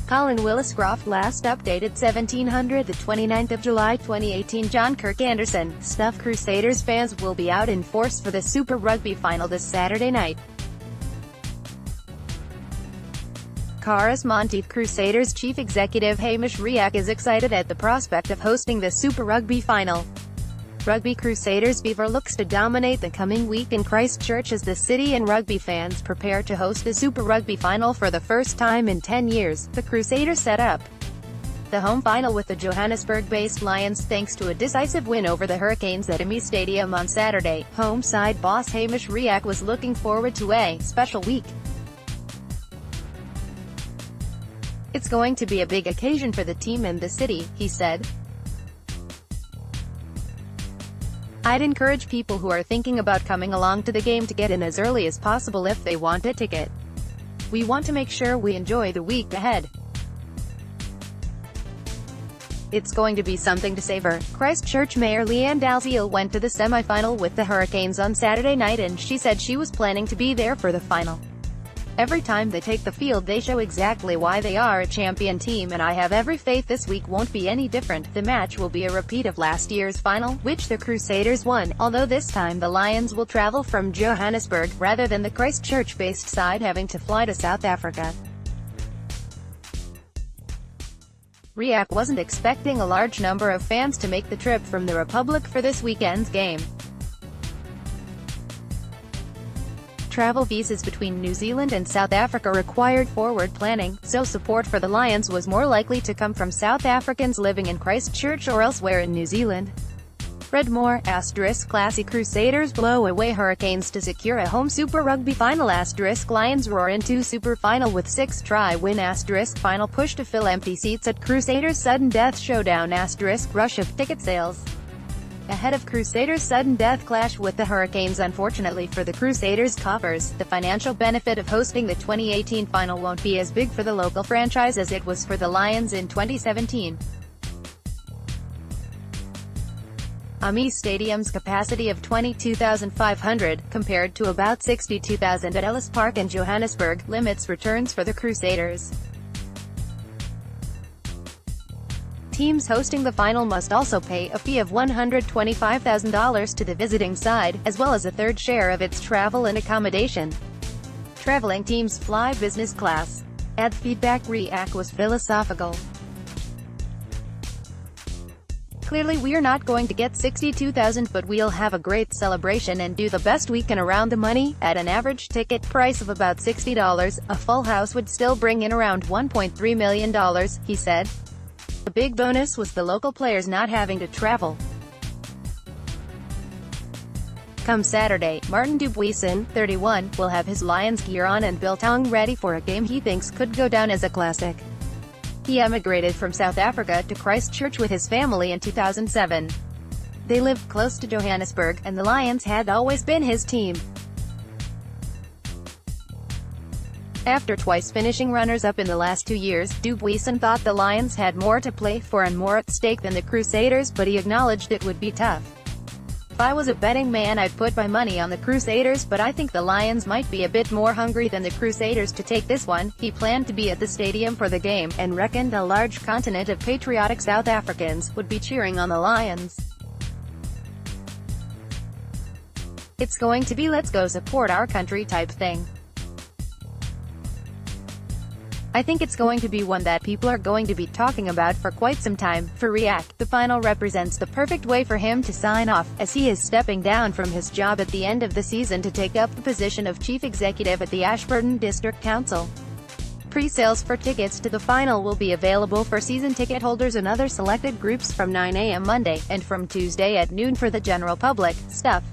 COLIN WILLISCROFT Last updated 1700 the 29th of July 2018. JOHN KIRK-ANDERSON, Stuff Crusaders fans will be out in force for the Super Rugby final this Saturday night. Carys Monteath Crusaders Chief Executive Hamish Riach is excited at the prospect of hosting the Super Rugby final. Rugby Crusaders Fever looks to dominate the coming week in Christchurch as the city and rugby fans prepare to host the Super Rugby final for the first time in 10 years. The Crusaders set up the home final with the Johannesburg-based Lions thanks to a decisive win over the Hurricanes at Hamish Stadium on Saturday. Home side boss Hamish Riach was looking forward to a special week. "It's going to be a big occasion for the team and the city," he said. "I'd encourage people who are thinking about coming along to the game to get in as early as possible if they want a ticket. We want to make sure we enjoy the week ahead. It's going to be something to savor." Christchurch Mayor Leanne Dalziel went to the semi-final with the Hurricanes on Saturday night and she said she was planning to be there for the final. "Every time they take the field they show exactly why they are a champion team and I have every faith this week won't be any different. The match will be a repeat of last year's final, which the Crusaders won, although this time the Lions will travel from Johannesburg, rather than the Christchurch-based side having to fly to South Africa." Riach wasn't expecting a large number of fans to make the trip from the Republic for this weekend's game. Travel visas between New Zealand and South Africa required forward planning, so support for the Lions was more likely to come from South Africans living in Christchurch or elsewhere in New Zealand. Read more, Classy Crusaders blow away Hurricanes to secure a home Super Rugby final. Lions roar into Super Final with 6-try win. Final push to fill empty seats at Crusaders sudden death showdown. Rush of ticket sales ahead of Crusaders' sudden death clash with the Hurricanes. Unfortunately for the Crusaders' coffers, the financial benefit of hosting the 2018 final won't be as big for the local franchise as it was for the Lions in 2017. Hamish Stadium's capacity of 22,500, compared to about 62,000 at Ellis Park in Johannesburg, limits returns for the Crusaders. Teams hosting the final must also pay a fee of $125,000 to the visiting side, as well as a third share of its travel and accommodation. Traveling teams fly business class. Ad feedback. Riach was philosophical. "Clearly we're not going to get 62,000 but we'll have a great celebration and do the best we can around the money. At an average ticket price of about $60, a full house would still bring in around $1.3 million, he said. The big bonus was the local players not having to travel. Come Saturday, Martin Dubuisson, 31, will have his Lions gear on and biltong ready for a game he thinks could go down as a classic. He emigrated from South Africa to Christchurch with his family in 2007. They lived close to Johannesburg, and the Lions had always been his team. After twice finishing runners-up in the last 2 years, Dubuisson thought the Lions had more to play for and more at stake than the Crusaders, but he acknowledged it would be tough. "If I was a betting man I'd put my money on the Crusaders, but I think the Lions might be a bit more hungry than the Crusaders to take this one." He planned to be at the stadium for the game, and reckoned a large contingent of patriotic South Africans would be cheering on the Lions. "It's going to be let's go support our country type thing. I think it's going to be one that people are going to be talking about for quite some time." For Riach, the final represents the perfect way for him to sign off, as he is stepping down from his job at the end of the season to take up the position of Chief Executive at the Ashburton District Council. Pre-sales for tickets to the final will be available for season ticket holders and other selected groups from 9 a.m. Monday, and from Tuesday at noon for the general public. Stuff.